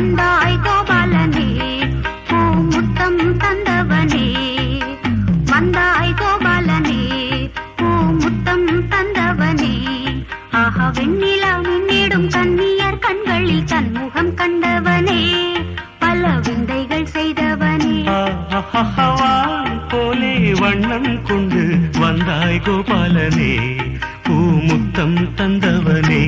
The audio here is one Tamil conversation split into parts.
வந்தாய் கோபாலனே பூமுத்தம் தந்தவனே வந்தாய் கோபாலனே பூமுத்தம் தந்தவனே ஆஹா வெண்ணிலா மின்னிடும் கன்னியர் கண்களில் தன்முகம் கண்டவனே பல விந்தைகள் செய்தவனே போலே வண்ணம் கொண்டு வந்தாய் கோபாலனே பூமுத்தம் தந்தவனே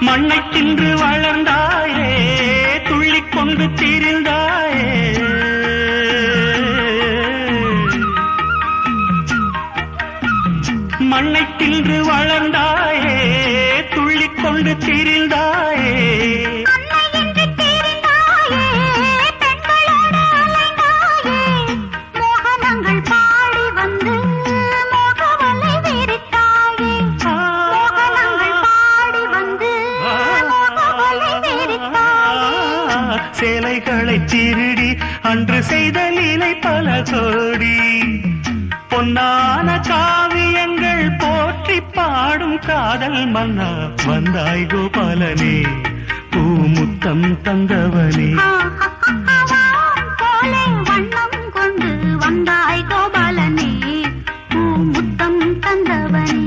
மண்ணை தின்று வளர்ந்தாயே துள்ளிக் கொண்டு திரிந்தாயே மண்ணை தின்று வளர்ந்தாயே துள்ளிக் கொண்டு திரிந்தாயே சேலைகளை திருடி அன்று செய்த லீலை பல கோடி பொன்னான காவியங்கள் போற்றி பாடும் காதல் மன்னா வந்தாய் கோபாலனே பூமுத்தம் தந்தவனே வண்ணம் கொண்டு வந்தாய் கோபாலனே பூமுத்தம் தந்தவனே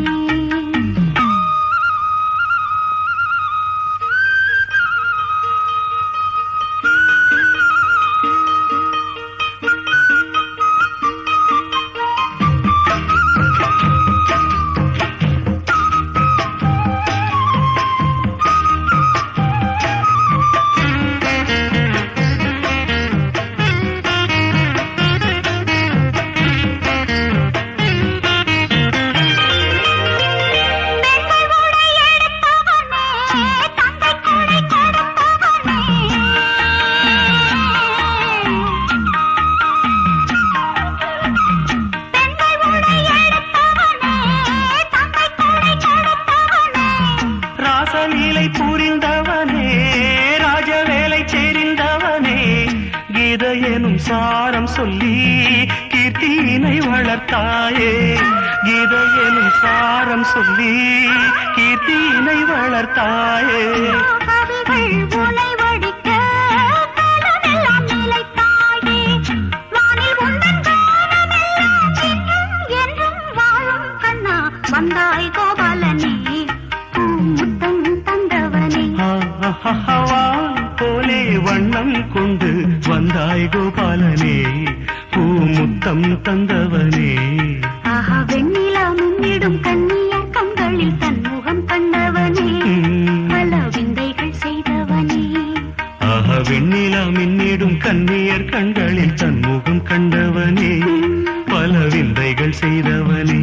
ராசலீலை புரிந்தவனே ராஜவேலை சேர்ந்தவனே கீத எனும் சாரம் சொல்லி கீர்த்தியினை வளர்த்தாயே கீத எனும் சாரம் சொல்லி கீர்த்தியினை வளர்த்தாயே வந்தாய் கோபாலனே பூமுத்தம் தந்தவனே போலே வண்ணம் கொண்டு வந்தாய் கோபாலனே பூமுத்தம் தந்தவனே ஆஹா வெண்ணிலா முன்னிடும் கன்னியர் கண்களில் தன்முகம் கண்டவனே பல விந்தைகள் செய்தவனே ஆஹா வெண்ணிலா மின்னிடும் கன்னியர் கண்களில் தன்முகம் கண்டவனே பல விந்தைகள் செய்தவனே